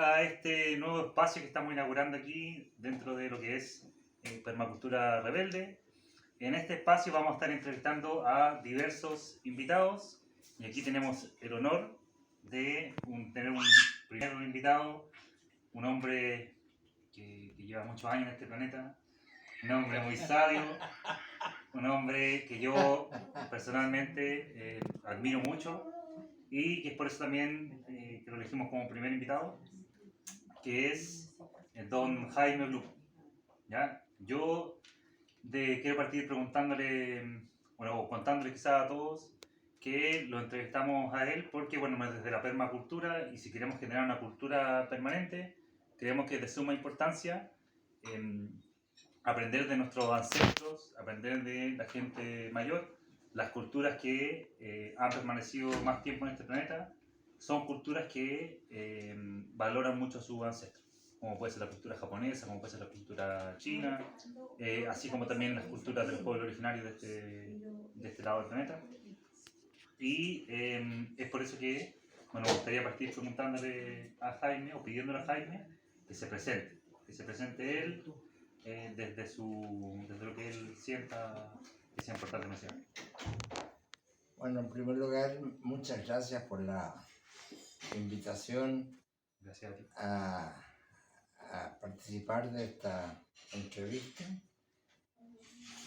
a este nuevo espacio que estamos inaugurando aquí dentro de lo que es Permacultura Rebelde. En este espacio vamos a estar entrevistando a diversos invitados y aquí tenemos el honor de tener un primer invitado, un hombre que lleva muchos años en este planeta, un hombre muy sabio, un hombre que yo personalmente admiro mucho y que es por eso también que lo elegimos como primer invitado, que es el don Jaime Blum. ¿Ya? Yo quiero partir preguntándole, bueno, contándole quizás a todos que lo entrevistamos a él porque, bueno, desde la permacultura y si queremos generar una cultura permanente, creemos que es de suma importancia eh, aprender de nuestros ancestros, aprender de la gente mayor, las culturas que han permanecido más tiempo en este planeta, son culturas que valoran mucho a sus ancestros, como puede ser la cultura japonesa, como puede ser la cultura china, así como también las culturas de los pueblos originarios de este lado del planeta. Y es por eso que, bueno, me gustaría partir preguntándole a Jaime, o pidiéndole a Jaime, que se presente él, desde lo que él sienta que sea importante mencionar. Bueno, en primer lugar, muchas gracias por la invitación. Gracias a ti. A participar de esta entrevista.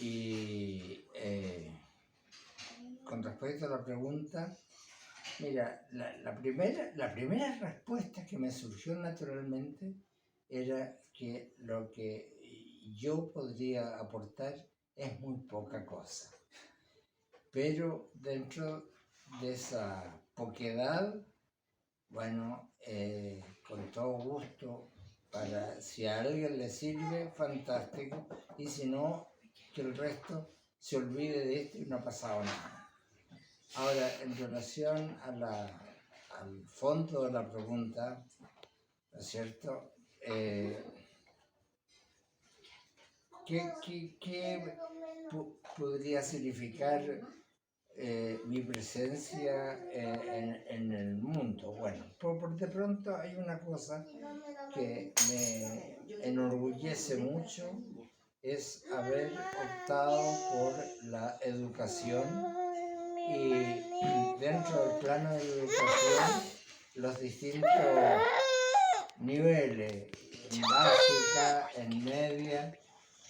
Y con respecto a la pregunta, mira, la primera respuesta que me surgió naturalmente era que lo que yo podría aportar es muy poca cosa. Pero dentro de esa poquedad, bueno, con todo gusto, si a alguien le sirve, fantástico, y si no, que el resto se olvide de esto y no ha pasado nada. Ahora, en relación al fondo de la pregunta, ¿no es cierto? ¿Qué podría significar mi presencia en el mundo? Bueno, por de pronto hay una cosa que me enorgullece mucho, es haber optado por la educación y dentro del plano de educación los distintos niveles, en básica, en media,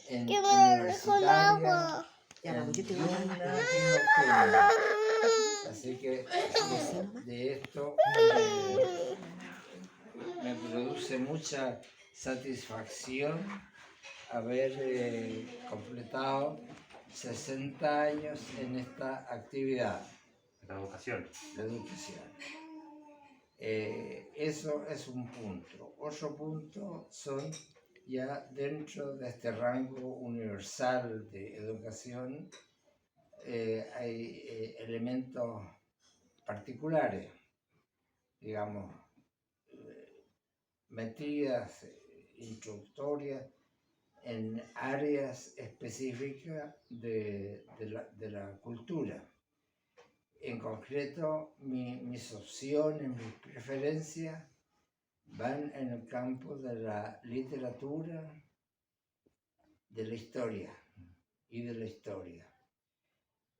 en universitaria, en diurna y nocturna. Así que de esto me produce mucha satisfacción haber completado 60 años en esta actividad. La educación. La educación. Eso es un punto. Otro punto son ya dentro de este rango universal de educación hay elementos particulares, digamos, metidas introductorias en áreas específicas de la cultura. En concreto, mis opciones, mis preferencias van en el campo de la literatura, de la historia y de la historia.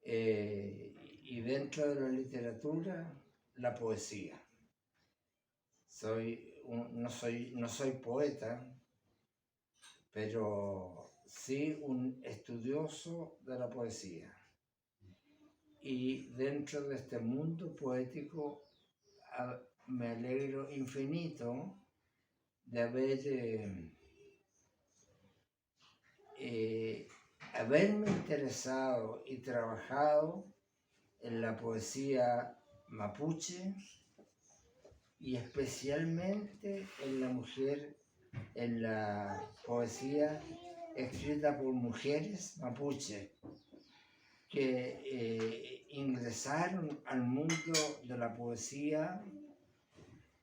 Y dentro de la literatura, la poesía. No soy poeta, pero sí un estudioso de la poesía. Y dentro de este mundo poético me alegro infinito de haberme interesado y trabajado en la poesía mapuche y especialmente en la poesía escrita por mujeres mapuche que ingresaron al mundo de la poesía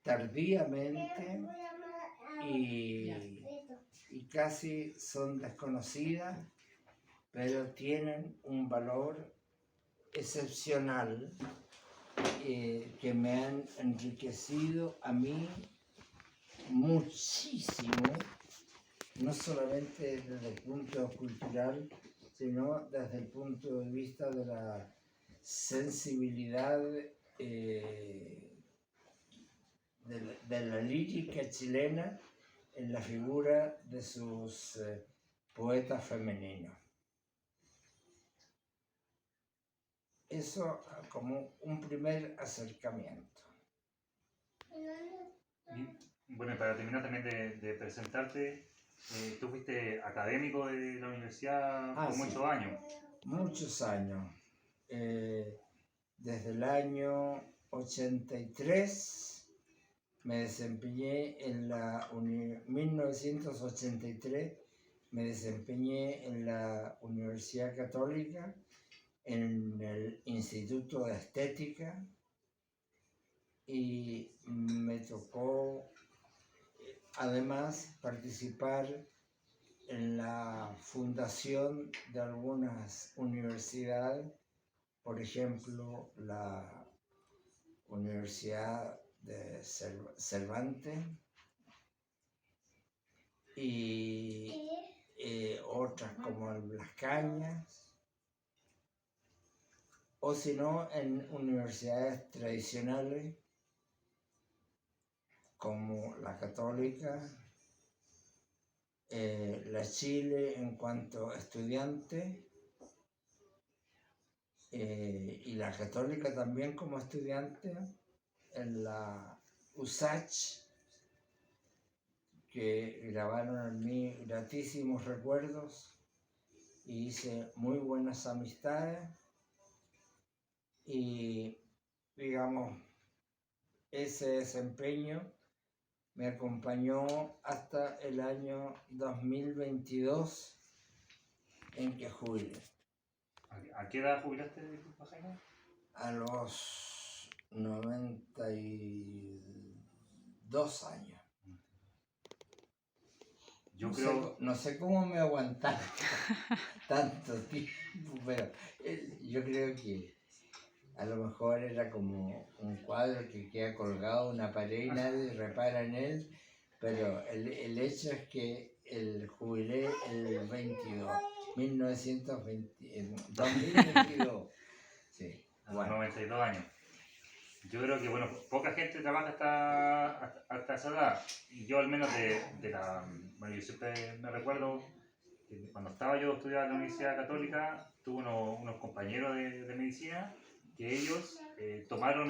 tardíamente y casi son desconocidas, pero tienen un valor excepcional que me han enriquecido a mí muchísimo, no solamente desde el punto cultural, sino desde el punto de vista de la sensibilidad de la lírica chilena en la figura de sus poetas femeninos. Eso como un primer acercamiento. Y, bueno, para terminar también de presentarte, tú fuiste académico de la universidad por Sí, muchos años. Muchos años. Desde el año 83 me desempeñé en la 1983 me desempeñé en la Universidad Católica en el Instituto de Estética y me tocó además participar en la fundación de algunas universidades, por ejemplo la Universidad de Cervantes y otras como Las Cañas, o si no en universidades tradicionales como la Católica, la Chile en cuanto a estudiante y la Católica también como estudiante en la USACH, que grabaron en mí gratísimos recuerdos y hice muy buenas amistades y digamos ese desempeño me acompañó hasta el año 2022 en que jubilé. ¿A qué edad jubilaste, Jaime? A los 92 años. No sé cómo me aguantaron tanto tiempo, pero yo creo que a lo mejor era como un cuadro que queda colgado en una pared y nadie repara en él, pero el hecho es que el jubilé el 2022. Sí, bueno. 92 años. Yo creo que, bueno, poca gente trabaja hasta esa edad. Y yo al menos bueno, yo siempre me recuerdo que cuando estaba yo estudiando en la Universidad Católica, tuve unos compañeros de medicina que ellos tomaron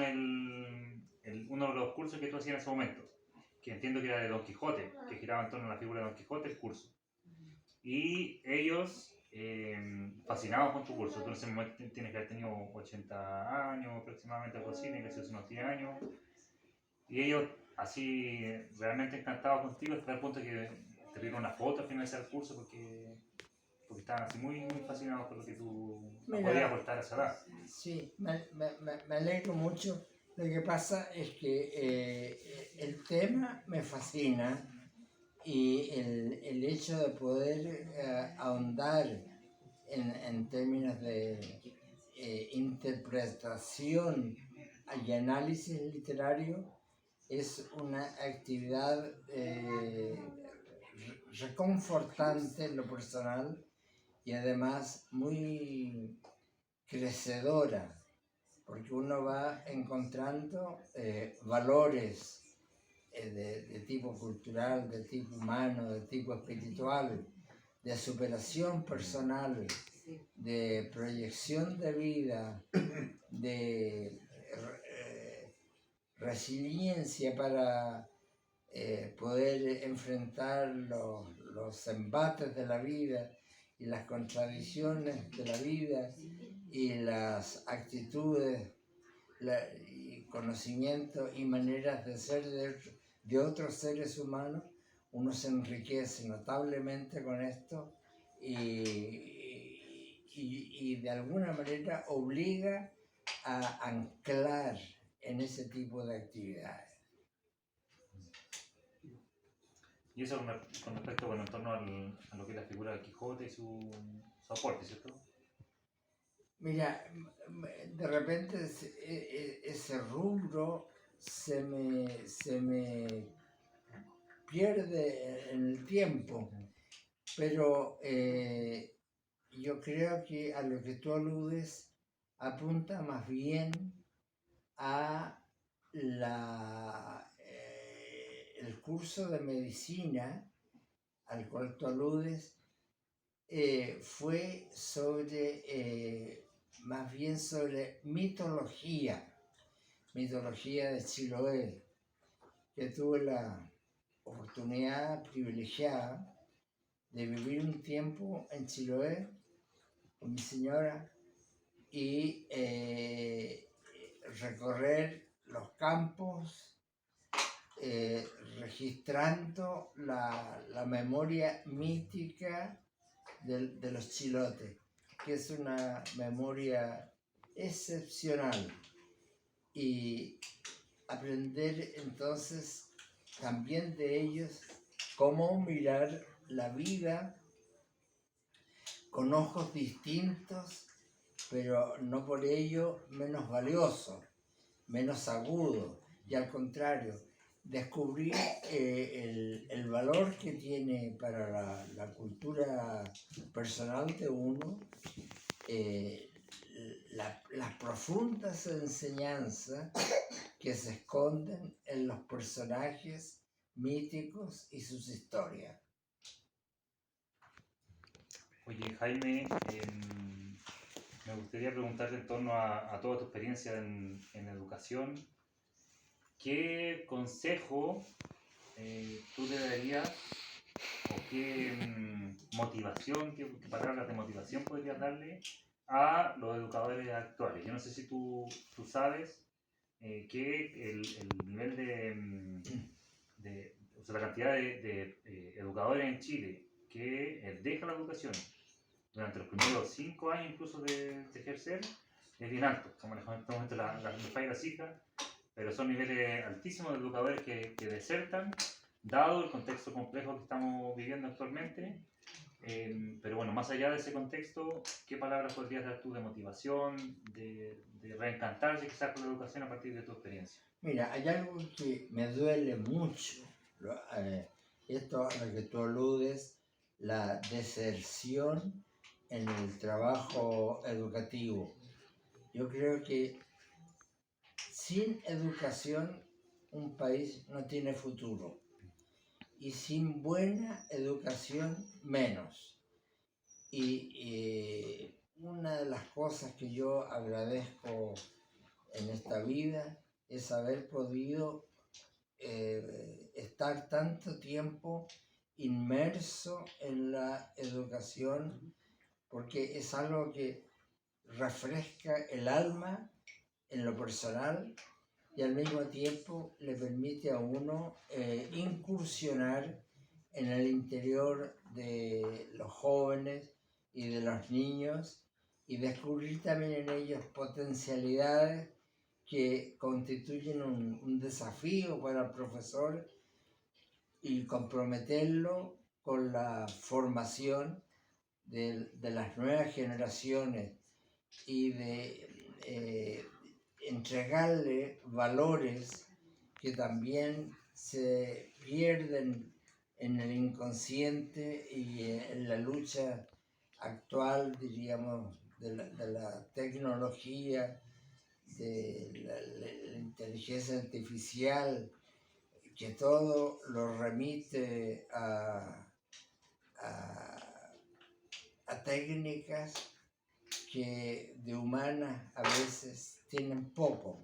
uno de los cursos que tú hacías en ese momento, que entiendo que era de Don Quijote, que giraba en torno a la figura de Don Quijote el curso. Y ellos, fascinados con tu curso, tú en ese momento tienes que haber tenido 80 años aproximadamente, algo así, tienes que hacer unos 10 años. Y ellos, así, realmente encantados contigo, hasta el punto que te pidieron una foto al finalizar el curso porque estaban así muy, muy fascinados por lo que tú podías aportar a esa edad. Sí, me alegro mucho. Lo que pasa es que el tema me fascina y el hecho de poder ahondar en términos de interpretación y análisis literario es una actividad reconfortante en lo personal y además muy crecedora, porque uno va encontrando valores de tipo cultural, de tipo humano, de tipo espiritual, de superación personal, de proyección de vida, de resiliencia para poder enfrentar los embates de la vida y las contradicciones de la vida y las actitudes y conocimientos y maneras de ser de otros seres humanos. Uno se enriquece notablemente con esto y de alguna manera obliga a anclar en ese tipo de actividades. Y eso con respecto, bueno, en torno a lo que es la figura del Quijote y su aporte, ¿cierto? Mira, de repente ese rubro se me pierde en el tiempo, pero yo creo que a lo que tú aludes apunta más bien a el curso de medicina al cual tú aludes, fue más bien sobre mitología de Chiloé, que tuve la oportunidad privilegiada de vivir un tiempo en Chiloé con mi señora y recorrer los campos, registrando la memoria mítica de los chilotes, que es una memoria excepcional, y aprender entonces también de ellos cómo mirar la vida con ojos distintos, pero no por ello menos valioso, menos agudo, y al contrario, descubrir el valor que tiene para la cultura personal de uno, las profundas enseñanzas que se esconden en los personajes míticos y sus historias. Oye, Jaime, me gustaría preguntarte en torno a toda tu experiencia en educación, ¿qué consejo tú le darías o qué motivación, qué palabras de motivación podrías darle a los educadores actuales? Yo no sé si tú sabes que el nivel o sea, la cantidad de educadores en Chile que deja la educación durante los primeros 5 años incluso de ejercer es bien alto. Como en este momento me falla la cifra, pero son niveles altísimos de educadores que desertan, dado el contexto complejo que estamos viviendo actualmente. Pero bueno, más allá de ese contexto, ¿qué palabras podrías dar tú de motivación, de reencantarse quizás con la educación a partir de tu experiencia? Mira, hay algo que me duele mucho, esto a lo que tú aludes, la deserción en el trabajo educativo. Yo creo que sin educación un país no tiene futuro, y sin buena educación menos. Y una de las cosas que yo agradezco en esta vida es haber podido estar tanto tiempo inmerso en la educación, porque es algo que refresca el alma en lo personal y al mismo tiempo le permite a uno incursionar en el interior de los jóvenes y de los niños, y descubrir también en ellos potencialidades que constituyen un desafío para el profesor, y comprometerlo con la formación de las nuevas generaciones y de entregarle valores que también se pierden en el inconsciente y en la lucha actual, diríamos, de la tecnología, de la inteligencia artificial, que todo lo remite a técnicas que de humanas a veces tienen poco.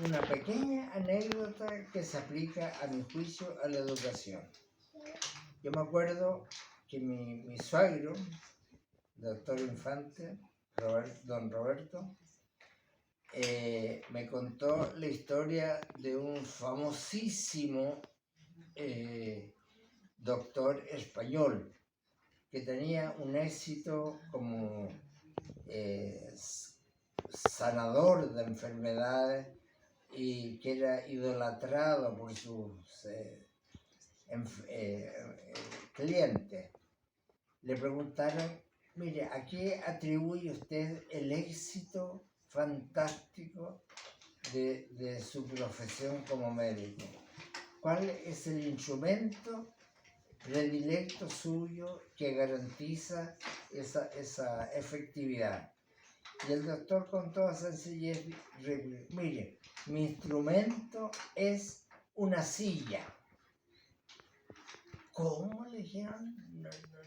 Una pequeña anécdota que se aplica, a mi juicio, a la educación. Yo me acuerdo que mi suegro, doctor Infante, don Roberto, me contó la historia de un famosísimo doctor español que tenía un éxito como sanador de enfermedades y que era idolatrado por sus clientes. Le preguntaron: mire, ¿a qué atribuye usted el éxito fantástico de su profesión como médico? cuál es el instrumento predilecto suyo que garantiza esa efectividad. Y el doctor con toda sencillez, mire, mi instrumento es una silla. ¿Cómo le dijeron?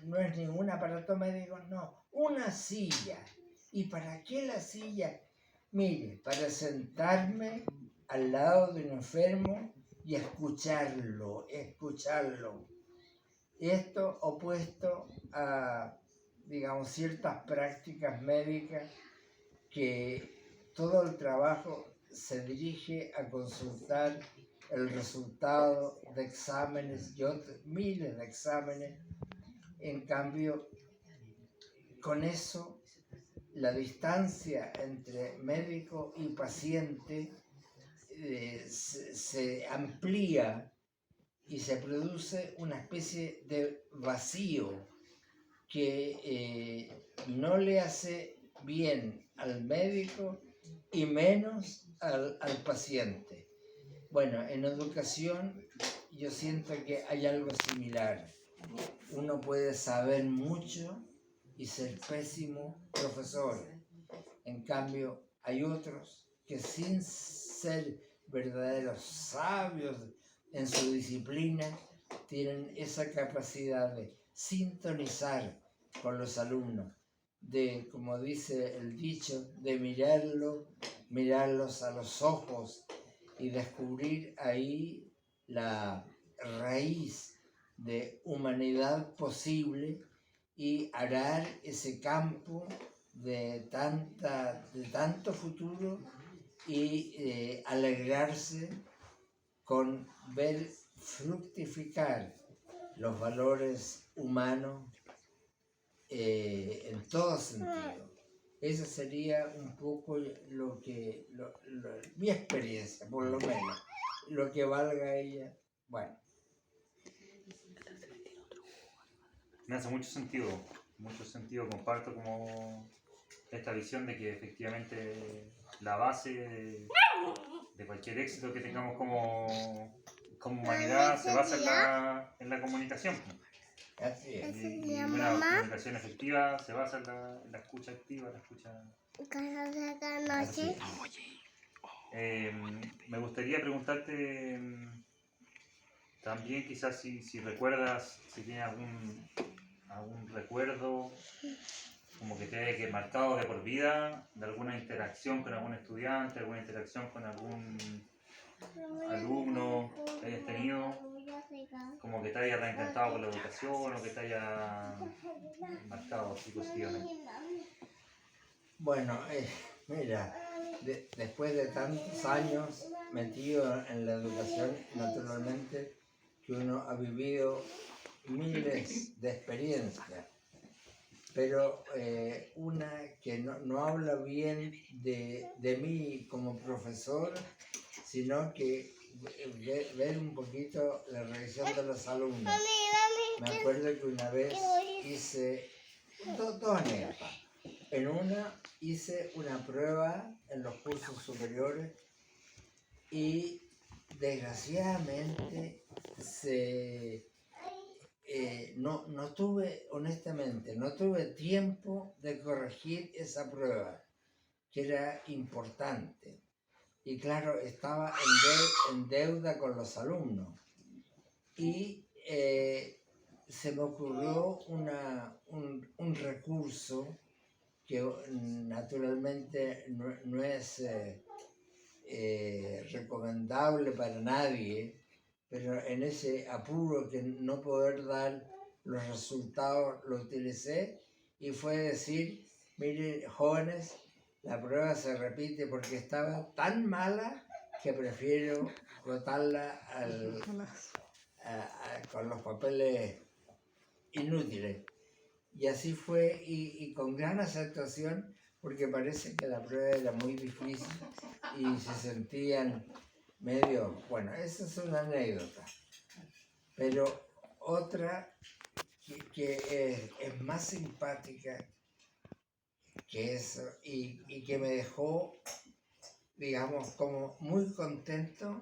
No es ningún aparato médico, no, una silla. ¿Y para qué la silla? Mire, para sentarme al lado de un enfermo y escucharlo. Esto opuesto a, digamos, ciertas prácticas médicas que todo el trabajo se dirige a consultar el resultado de exámenes, miles de exámenes. En cambio, con eso, la distancia entre médico y paciente se amplía y se produce una especie de vacío que no le hace bien al médico y menos al paciente. Bueno, en educación yo siento que hay algo similar. Uno puede saber mucho y ser pésimo profesor. En cambio, hay otros que sin ser verdaderos sabios en su disciplina, tienen esa capacidad de sintonizar con los alumnos, de, como dice el dicho, de mirarlos a los ojos y descubrir ahí la raíz de humanidad posible y arar ese campo de tanto futuro y alegrarse con ver fructificar los valores humanos en todo sentido. Esa sería un poco mi experiencia, por lo menos. Lo que valga ella, bueno. Me hace mucho sentido, comparto como esta visión de que efectivamente la base de cualquier éxito que tengamos como humanidad se basa en la comunicación. Así es. Y una comunicación efectiva se basa en la escucha activa, la escucha... Así es. Me gustaría preguntarte también quizás si recuerdas, si tienes algún recuerdo como que te haya marcado de por vida, de alguna interacción con algún estudiante, alguna interacción con algún alumno que hayas tenido, como que te haya reencantado con la educación o que te haya marcado así positivamente. Bueno, mira, después de tantos años metido en la educación, naturalmente que uno ha vivido miles de experiencias, pero una que no habla bien de mí como profesor, sino que ver un poquito la reacción de los alumnos. Me acuerdo que una vez hice dos anécdotas. En una hice una prueba en los cursos superiores y desgraciadamente no tuve, honestamente, no tuve tiempo de corregir esa prueba, que era importante. Y claro, estaba en deuda con los alumnos. Y se me ocurrió un recurso que naturalmente no es recomendable para nadie, pero en ese apuro que no poder dar los resultados lo utilicé y fue decir, miren jóvenes, la prueba se repite porque estaba tan mala que prefiero botarla con los papeles inútiles. Y así fue, y con gran aceptación, porque parece que la prueba era muy difícil y se sentían medio... Bueno, esa es una anécdota. Pero otra que es más simpática que eso y que me dejó, digamos, como muy contento,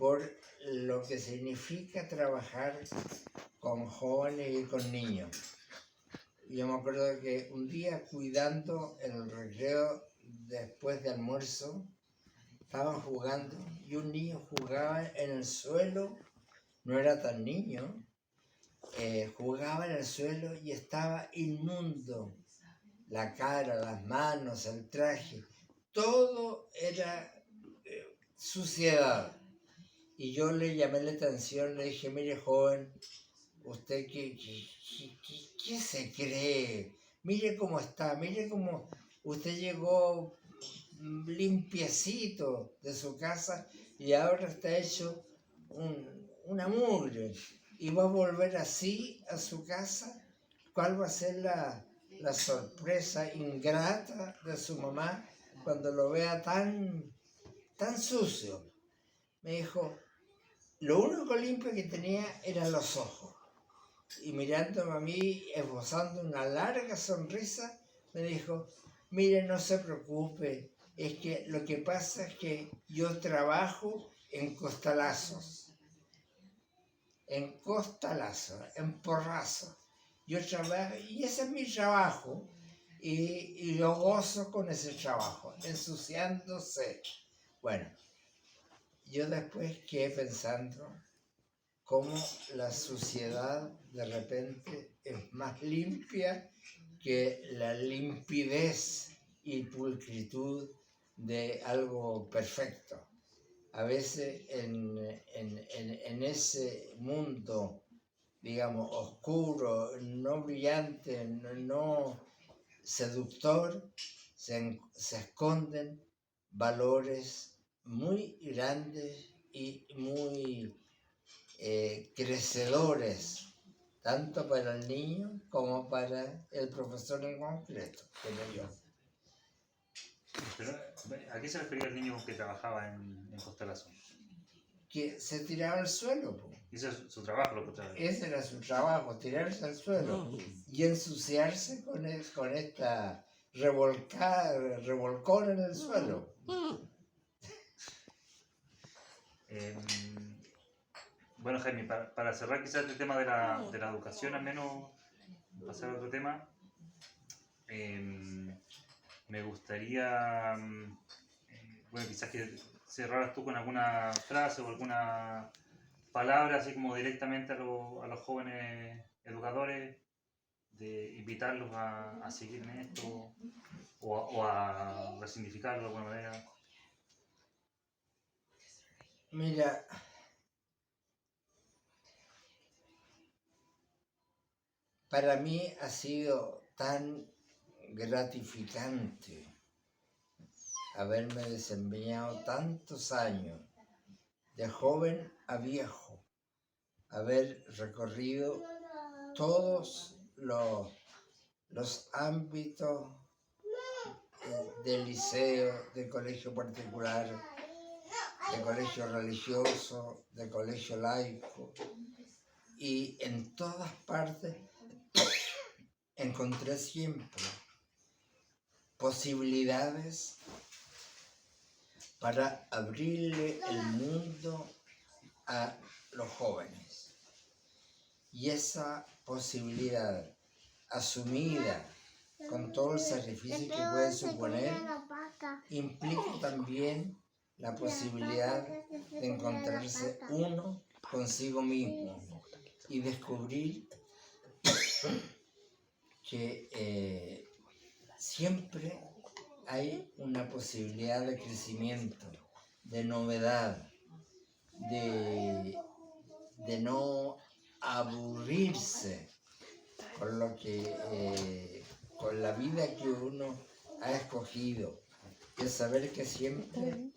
por lo que significa trabajar con jóvenes y con niños. Yo me acuerdo que un día cuidando el recreo después de almuerzo, estaban jugando y un niño jugaba en el suelo, no era tan niño, jugaba en el suelo y estaba inmundo. La cara, las manos, el traje, todo era suciedad. Y yo le llamé la atención, le dije, mire joven, ¿usted qué se cree? Mire cómo está, mire cómo usted llegó limpiecito de su casa y ahora está hecho una mugre. ¿Y va a volver así a su casa? ¿Cuál va a ser la sorpresa ingrata de su mamá cuando lo vea tan sucio? Me dijo, lo único limpio que tenía eran los ojos. Y mirándome a mí, esbozando una larga sonrisa, me dijo, mire, no se preocupe, es que lo que pasa es que yo trabajo en costalazos, en porrazos. Yo trabajo, y ese es mi trabajo, y yo gozo con ese trabajo, ensuciándose. Bueno, yo después quedé pensando cómo la suciedad de repente es más limpia que la limpidez y pulcritud de algo perfecto. A veces en ese mundo, digamos, oscuro, no brillante, no seductor, se esconden valores muy grandes y muy crecedores, tanto para el niño como para el profesor en concreto, como yo. Pero, ¿a qué se refería el niño que trabajaba en Costalazo? Que se tiraba al suelo. Ese es su trabajo, lo que trabaja. Ese era su trabajo, tirarse al suelo y ensuciarse con esta revolcón en el suelo. Bueno, Jaime, para cerrar quizás el tema de la educación, al menos pasar a otro tema, me gustaría, bueno, quizás que cerraras tú con alguna frase o alguna palabra, así como directamente a los jóvenes educadores, de invitarlos a seguir en esto o a resignificarlo de alguna manera. Mira, para mí ha sido tan gratificante haberme desempeñado tantos años, de joven a viejo, haber recorrido todos los ámbitos del liceo, de colegio particular, de colegio religioso, de colegio laico, y en todas partes encontré siempre posibilidades para abrirle el mundo a los jóvenes. Y esa posibilidad asumida con todo el sacrificio que puede suponer, implica también la posibilidad de encontrarse uno consigo mismo y descubrir que siempre hay una posibilidad de crecimiento, de novedad, de no aburrirse con la vida que uno ha escogido, y saber que siempre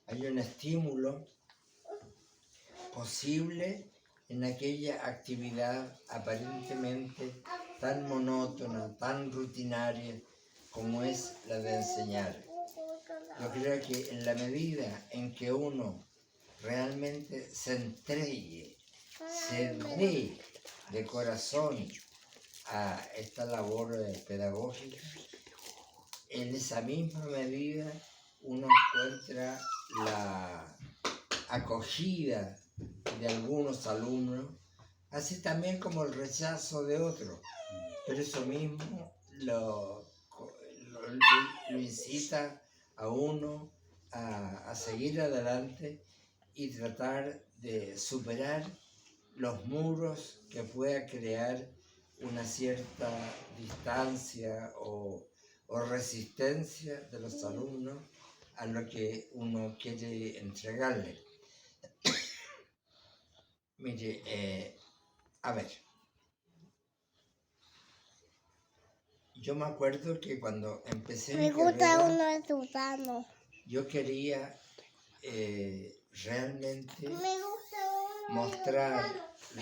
hay un estímulo posible en aquella actividad aparentemente tan monótona, tan rutinaria como es la de enseñar. Yo creo que en la medida en que uno realmente se entregue, se dé de corazón a esta labor pedagógica, en esa misma medida uno encuentra la acogida de algunos alumnos, así también como el rechazo de otros. Pero eso mismo lo incita a uno a seguir adelante y tratar de superar los muros que pueda crear una cierta distancia o resistencia de los alumnos a lo que uno quiere entregarle. Mire, a ver, yo me acuerdo que cuando empecé mi carrera, yo quería realmente mostrar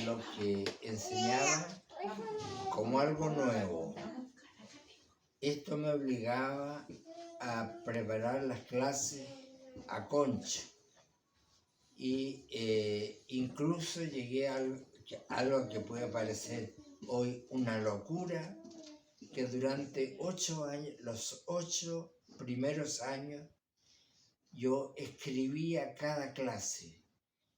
lo que enseñaba como algo nuevo. Esto me obligaba a preparar las clases a concha y incluso llegué a algo que puede parecer hoy una locura, que durante 8 años, los 8 primeros años, yo escribía cada clase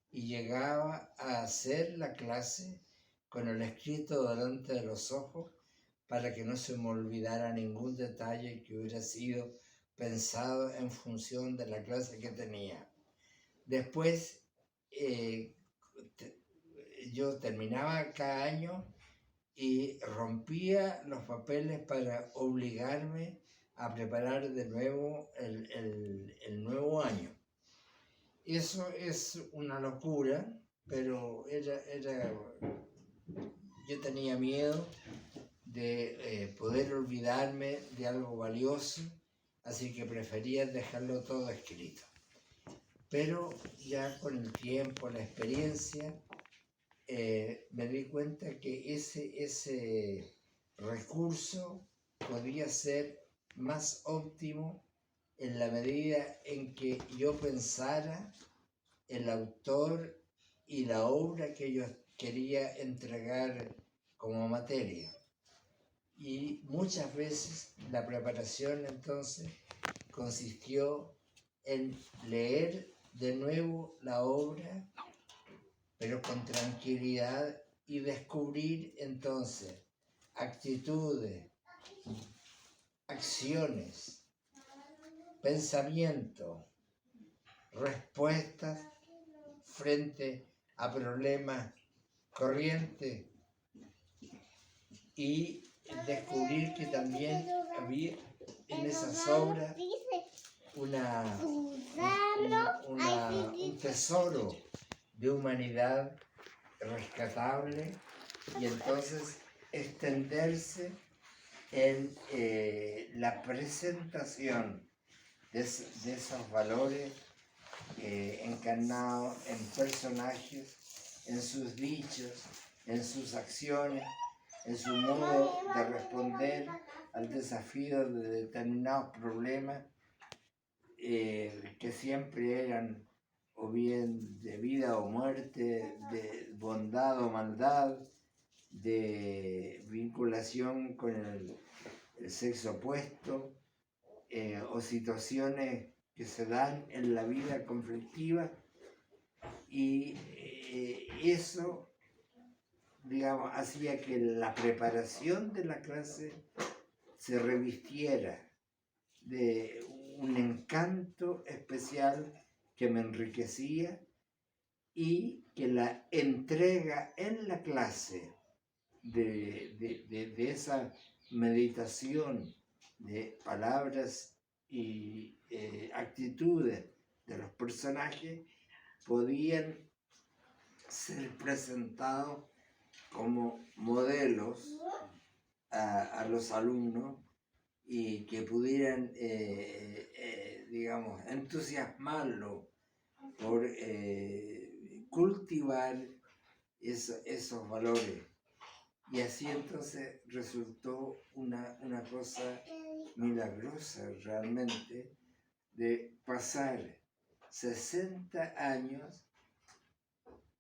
y llegaba a hacer la clase con el escrito delante de los ojos para que no se me olvidara ningún detalle que hubiera sido pensado en función de la clase que tenía. Después, yo terminaba cada año y rompía los papeles para obligarme a preparar de nuevo el nuevo año. Eso es una locura, pero yo tenía miedo de poder olvidarme de algo valioso, así que prefería dejarlo todo escrito. Pero ya con el tiempo, la experiencia, me di cuenta que ese recurso podía ser más óptimo en la medida en que yo pensara el autor y la obra que yo quería entregar como materia. Y muchas veces la preparación entonces consistió en leer de nuevo la obra, pero con tranquilidad, y descubrir entonces actitudes, acciones, pensamientos, respuestas frente a problemas corrientes, y descubrir que también había en esas obras un tesoro de humanidad rescatable, y entonces extenderse en la presentación de esos valores encarnados en personajes, en sus dichos, en sus acciones, en su modo de responder al desafío de determinados problemas que siempre eran o bien de vida o muerte, de bondad o maldad, de vinculación con el sexo opuesto, o situaciones que se dan en la vida conflictiva, y eso, digamos, hacía que la preparación de la clase se revistiera de un encanto especial que me enriquecía, y que la entrega en la clase de esa meditación de palabras y actitudes de los personajes podían ser presentados como modelos a los alumnos, y que pudieran, digamos, entusiasmarlo por cultivar esos valores. Y así entonces resultó una cosa milagrosa realmente, de pasar 60 años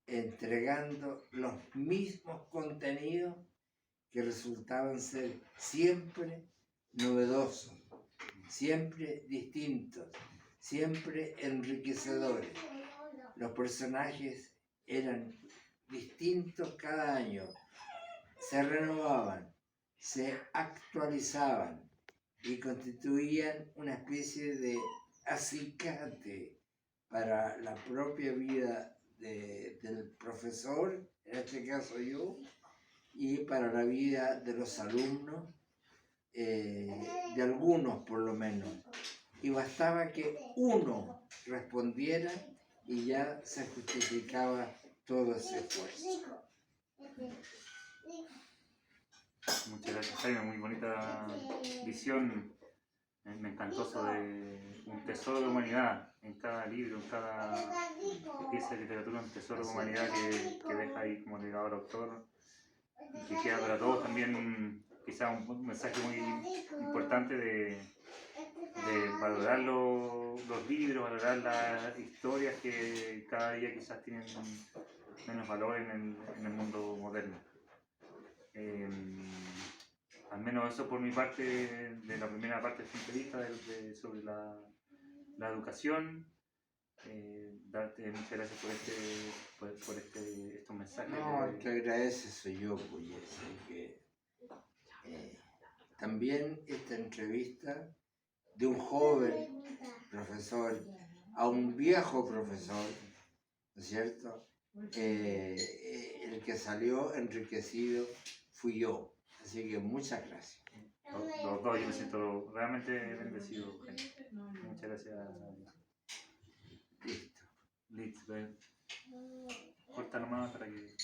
entregando los mismos contenidos que resultaban ser siempre novedosos, siempre distintos, siempre enriquecedores. Los personajes eran distintos cada año, se renovaban, se actualizaban y constituían una especie de acicate para la propia vida del profesor, en este caso yo, y para la vida de los alumnos, de algunos por lo menos. Y bastaba que uno respondiera y ya se justificaba todo ese esfuerzo. Muchas gracias, Jaime, muy bonita visión. Me encantó eso de un tesoro de humanidad en cada libro, en cada pieza de literatura, un tesoro de humanidad que deja ahí como legado al autor, y que queda para todos también quizá un mensaje muy importante de valorar los libros, valorar las historias que cada día quizás tienen menos valor en el mundo moderno. Al menos eso por mi parte, de la primera parte de esta entrevista sobre la educación. Darte muchas gracias por estos mensajes. No, el que agradece soy yo, pues, así que también esta entrevista de un joven profesor a un viejo profesor, ¿no es cierto? El que salió enriquecido fui yo, así que muchas gracias. Los dos, yo me siento realmente bendecido, Jaime. Muchas gracias. Listo. Listo. Corta nomás para que...